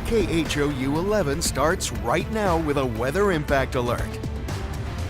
KHOU 11 starts right now with a weather impact alert.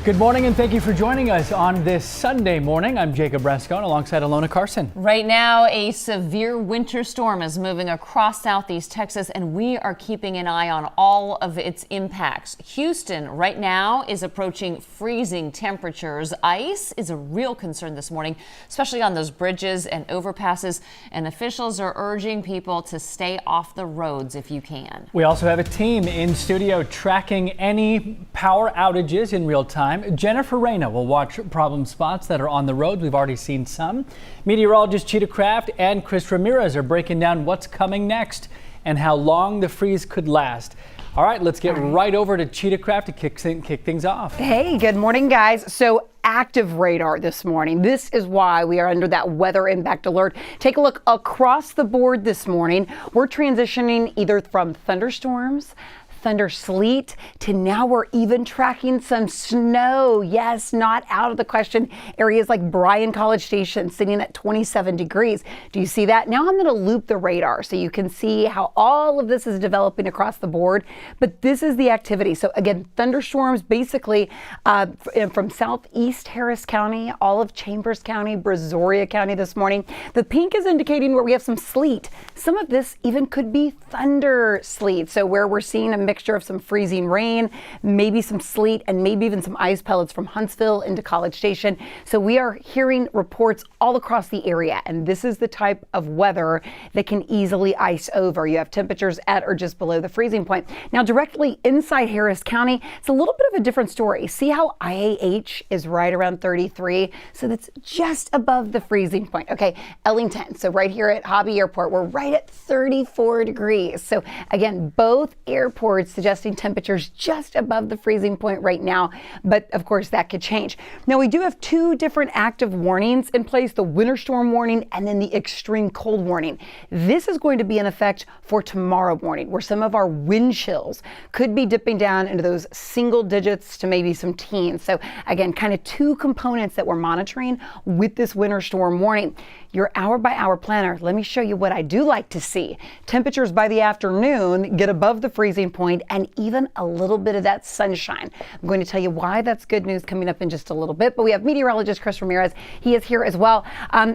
Good morning and thank you for joining us on this Sunday morning. I'm Jacob Rascone alongside Alona Carson. Right now, a severe winter storm is moving across southeast Texas, and we are keeping an eye on all of its impacts. Houston right now is approaching freezing temperatures. Ice is a real concern this morning, especially on those bridges and overpasses, and officials are urging people to stay off the roads if you can. We also have a team in studio tracking any power outages in real time. Jennifer Reyna will watch problem spots that are on the road. We've already seen some. Meteorologist Cheetah Craft and Chris Ramirez are breaking down what's coming next and how long the freeze could last. All right, let's get right over to Cheetah Craft to kick things off. Hey, good morning, guys. So active radar this morning. This is why we are under that weather impact alert. Take a look across the board this morning. We're transitioning either from thunderstorms, thunder, sleet, to now we're even tracking some snow. Yes, not out of the question. Areas like Bryan College Station sitting at 27 degrees. Do you see that? Now I'm going to loop the radar so you can see how all of this is developing across the board. But this is the activity. So again, thunderstorms basically from southeast Harris County, all of Chambers County, Brazoria County this morning. The pink is indicating where we have some sleet. Some of this even could be thunder sleet. So where we're seeing a mixture of some freezing rain, maybe some sleet, and maybe even some ice pellets from Huntsville into College Station. So we are hearing reports all across the area, and this is the type of weather that can easily ice over. You have temperatures at or just below the freezing point. Now, directly inside Harris County, it's a little bit of a different story. See how IAH is right around 33? So that's just above the freezing point. Okay, Ellington, so right here at Hobby Airport, we're right at 34 degrees. So again, both airports suggesting temperatures just above the freezing point right now, but of course that could change. Now we do have two different active warnings in place, the winter storm warning and then the extreme cold warning. This is going to be in effect for tomorrow morning, where some of our wind chills could be dipping down into those single digits to maybe some teens. So again, kind of two components that we're monitoring with this winter storm warning. Your hour by hour planner, let me show you what I do like to see. Temperatures by the afternoon get above the freezing point and even a little bit of that sunshine. I'm going to tell you why that's good news coming up in just a little bit, but we have meteorologist Chris Ramirez. He is here as well.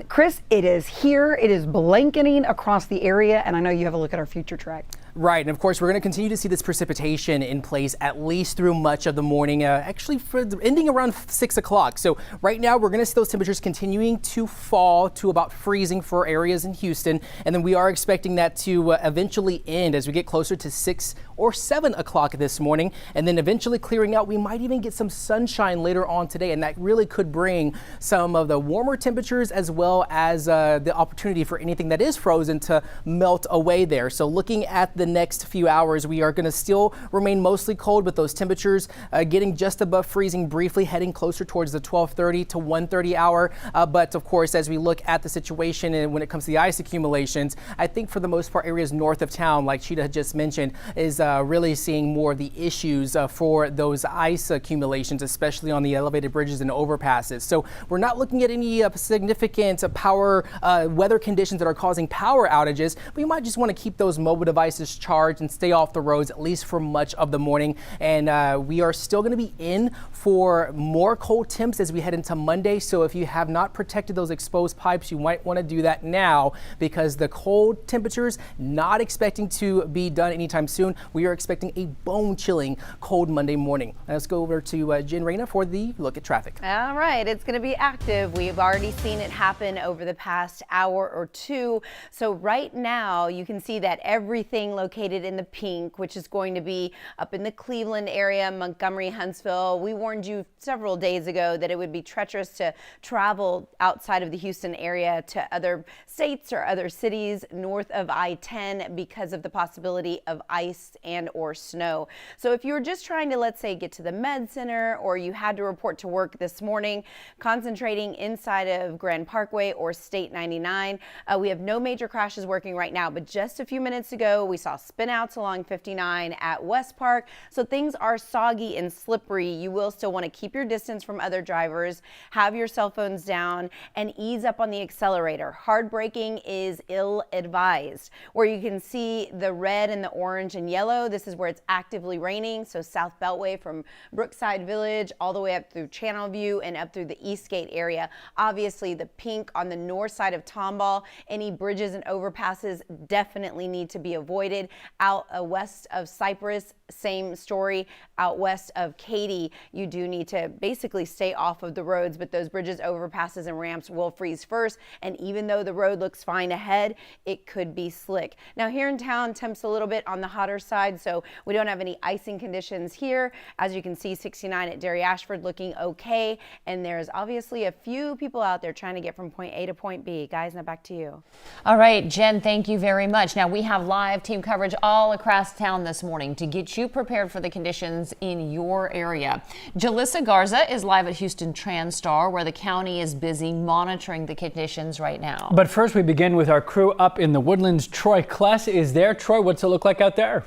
Chris, it is here. It is blanketing across the area, and I know you have a look at our future track. Right, and of course we're going to continue to see this precipitation in place at least through much of the morning, actually for ending around 6 o'clock. So right now we're going to see those temperatures continuing to fall to about freezing for areas in Houston, and then we are expecting that to eventually end as we get closer to 6 or 7 o'clock this morning, and then eventually clearing out. We might even get some sunshine later on today, and that really could bring some of the warmer temperatures as well as the opportunity for anything that is frozen to melt away there. So looking at the next few hours, we are going to still remain mostly cold with those temperatures getting just above freezing briefly, heading closer towards the 12:30 to 1:30 hour. But of course, as we look at the situation and when it comes to the ice accumulations, I think for the most part, areas north of town, like Cheetah had just mentioned, is really seeing more of the issues for those ice accumulations, especially on the elevated bridges and overpasses. So we're not looking at any significant power weather conditions that are causing power outages. We might just want to keep those mobile devices charged and stay off the roads, at least for much of the morning. And we are still going to be in for more cold temps as we head into Monday. So if you have not protected those exposed pipes, you might want to do that now, because the cold temperatures not expecting to be done anytime soon. We are expecting a bone-chilling cold Monday morning. Let's go over to Jen Reyna for the look at traffic. All right, it's going to be active. We've already seen it happen over the past hour or two. So right now you can see that everything located in the pink, which is going to be up in the Cleveland area, Montgomery, Huntsville. We warned you several days ago that it would be treacherous to travel outside of the Houston area to other states or other cities north of I-10 because of the possibility of ice and or snow. So if you were just trying to, let's say, get to the med center, or you had to report to work this morning, concentrating inside of Grand Parkway or State 99, we have no major crashes working right now, but just a few minutes ago we saw saw spinouts along 59 at West Park. So things are soggy and slippery. You will still want to keep your distance from other drivers, have your cell phones down, and ease up on the accelerator. Hard braking is ill-advised. Where you can see the red and the orange and yellow, this is where it's actively raining. So South Beltway from Brookside Village all the way up through Channelview and up through the Eastgate area. Obviously the pink on the north side of Tomball, any bridges and overpasses definitely need to be avoided. Out west of Cypress, same story. Out west of Katy, you do need to basically stay off of the roads, but those bridges, overpasses, and ramps will freeze first. And even though the road looks fine ahead, it could be slick. Now here in town, temps a little bit on the hotter side, so we don't have any icing conditions here. As you can see, 69 at Derry Ashford looking okay, and there's obviously a few people out there trying to get from point A to point B. Guys, now back to you. All right, Jen, thank you very much. Now we have live team coverage all across town this morning to get you prepared for the conditions in your area. Jalissa Garza is live at Houston TransStar, where the county is busy monitoring the conditions right now. But first, we begin with our crew up in the Woodlands. Troy Kless is there. Troy, what's it look like out there?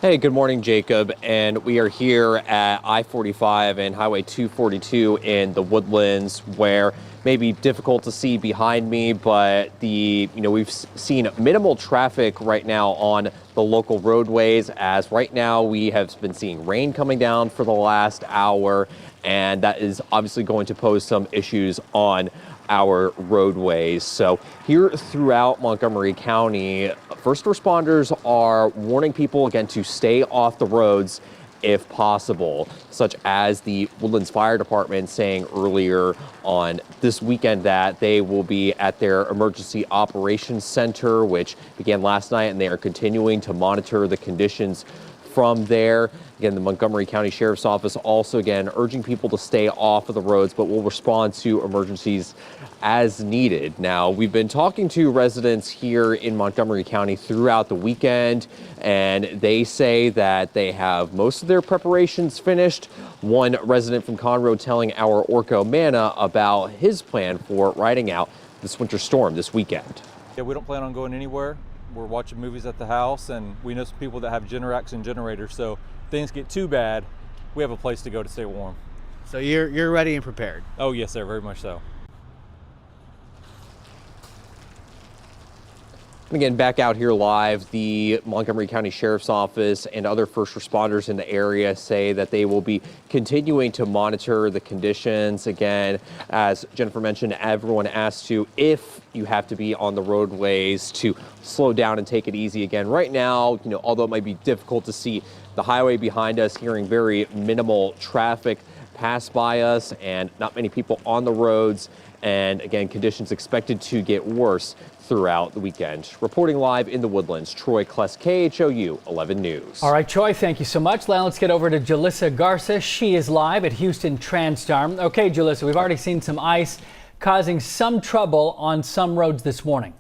Hey, good morning, Jacob. And we are here at I-45 and Highway 242 in the Woodlands, where may be difficult to see behind me, but we've seen minimal traffic right now on the local roadways, as right now we have been seeing rain coming down for the last hour, and that is obviously going to pose some issues on our roadways. So here throughout Montgomery County, first responders are warning people again to stay off the roads if possible, such as the Woodlands Fire Department saying earlier on this weekend that they will be at their Emergency Operations Center, which began last night, and they are continuing to monitor the conditions from there. Again, the Montgomery County Sheriff's Office also again urging people to stay off of the roads, but will respond to emergencies as needed. Now, we've been talking to residents here in Montgomery County throughout the weekend, and they say that they have most of their preparations finished. One resident from Conroe telling our Orco Manna about his plan for riding out this winter storm this weekend. Yeah, we don't plan on going anywhere. We're watching movies at the house, and we know some people that have Generacs and generators, so if things get too bad, we have a place to go to stay warm. So you're ready and prepared? Oh yes, sir, very much so. Again, back out here live, the Montgomery County Sheriff's Office and other first responders in the area say that they will be continuing to monitor the conditions. Again, as Jennifer mentioned, everyone asked to, if you have to be on the roadways, to slow down and take it easy. Again, right now, although it might be difficult to see the highway behind us, hearing very minimal traffic pass by us and not many people on the roads. And again, conditions expected to get worse throughout the weekend. Reporting live in the Woodlands, Troy Kless, KHOU 11 News. All right, Troy, thank you so much. Now let's get over to Jalissa Garza. She is live at Houston TransStar. Okay, Jalissa, we've already seen some ice causing some trouble on some roads this morning.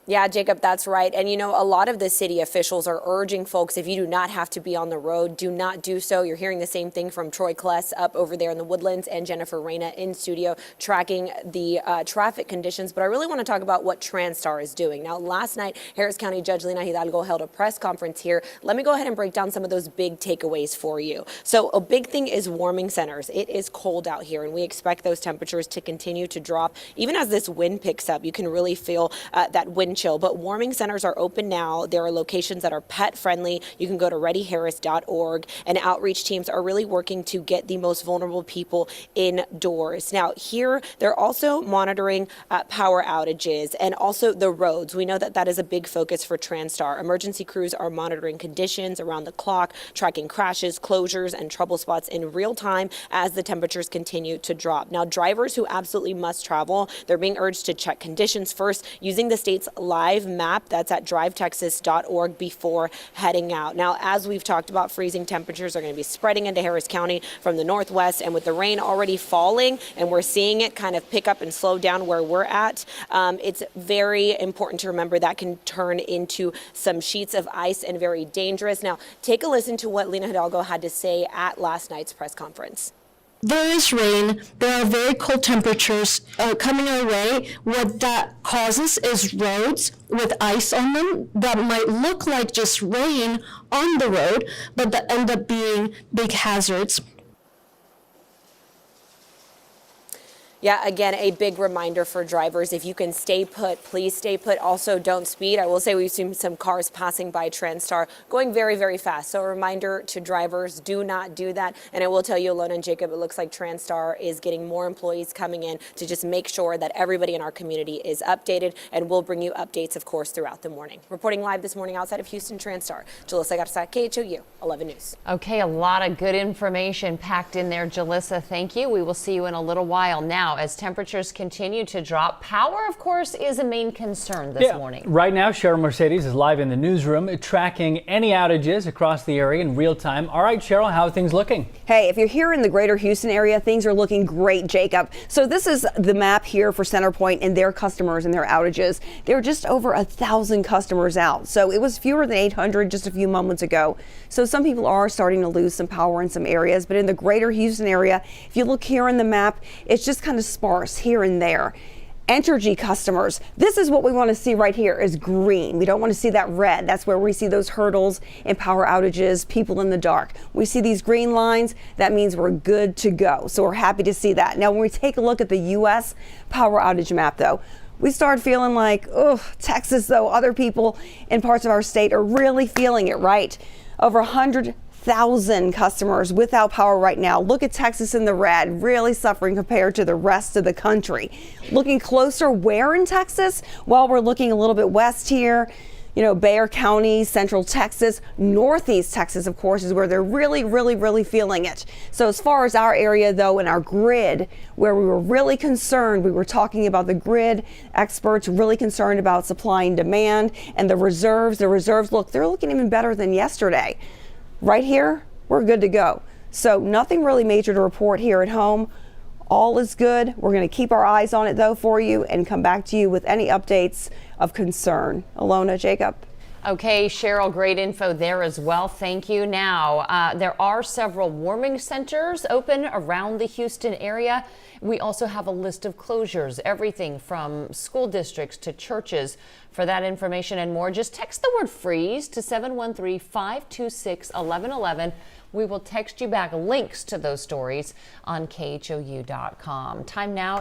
Yeah, Jacob, that's right. And a lot of the city officials are urging folks, if you do not have to be on the road, do not do so. You're hearing the same thing from Troy Kless up over there in the Woodlands and Jennifer Reyna in studio tracking the traffic conditions. But I really want to talk about what TransStar is doing. Now, last night, Harris County Judge Lina Hidalgo held a press conference here. Let me go ahead and break down some of those big takeaways for you. So a big thing is warming centers. It is cold out here, and we expect those temperatures to continue to drop. Even as this wind picks up, you can really feel that wind chill, but warming centers are open now. There are locations that are pet friendly. You can go to readyharris.org, and outreach teams are really working to get the most vulnerable people indoors. Now here, they're also monitoring power outages and also the roads. We know that that is a big focus for TransStar. Emergency crews are monitoring conditions around the clock, tracking crashes, closures, and trouble spots in real time as the temperatures continue to drop. Now, drivers who absolutely must travel, they're being urged to check conditions first using the state's live map. That's at drivetexas.org before heading out. Now, as we've talked about, freezing temperatures are going to be spreading into Harris County from the northwest, and with the rain already falling, and we're seeing it kind of pick up and slow down where we're at, it's very important to remember that can turn into some sheets of ice and very dangerous. Now, take a listen to what Lina Hidalgo had to say at last night's press conference. there is rain, there are very cold temperatures coming our way. What that causes is roads with ice on them that might look like just rain on the road, but that end up being big hazards. Yeah, again, a big reminder for drivers. If you can stay put, please stay put. Also, don't speed. I will say we've seen some cars passing by TransStar going very, very fast. So a reminder to drivers, do not do that. And I will tell you, Alona and Jacob, it looks like TransStar is getting more employees coming in to just make sure that everybody in our community is updated. And we'll bring you updates, of course, throughout the morning. Reporting live this morning outside of Houston, TransStar. Jalissa Garza, KHOU 11 News. Okay, a lot of good information packed in there, Jalissa. Thank you. We will see you in a little while. Now, as temperatures continue to drop, power, of course, is a main concern this morning. Right now, Cheryl Mercedes is live in the newsroom tracking any outages across the area in real time. All right, Cheryl, how are things looking? Hey, if you're here in the greater Houston area, things are looking great, Jacob. So this is the map here for CenterPoint and their customers and their outages. There are just over 1,000 customers out. So it was fewer than 800 just a few moments ago. So some people are starting to lose some power in some areas, but in the greater Houston area, if you look here on the map, it's just kind of sparse here and there. Entergy customers, this is what we want to see right here is green. We don't want to see that red. That's where we see those hurdles and power outages, people in the dark. We see these green lines, that means we're good to go. So we're happy to see that. Now, when we take a look at the U.S. power outage map, though, we start feeling like, oh, Texas, though, other people in parts of our state are really feeling it, right? Over 100,000 customers without power right now. Look at Texas in the red, really suffering compared to the rest of the country. Looking closer where in Texas? Well, we're looking a little bit west here. You know, Bexar County, Central Texas, Northeast Texas, of course, is where they're really feeling it. So as far as our area, though, and our grid, where we were really concerned, we were talking about the grid experts really concerned about supply and demand and the reserves. The reserves, look, they're looking even better than yesterday. Right here, we're good to go. So nothing really major to report here at home. All is good. We're going to keep our eyes on it, though, for you and come back to you with any updates of concern. Alona, Jacob. Okay, Cheryl, great info there as well. Thank you. Now, there are several warming centers open around the Houston area. We also have a list of closures, everything from school districts to churches. For that information and more, just text the word freeze to 713-526-1111. We will text you back links to those stories on KHOU.com. Time now.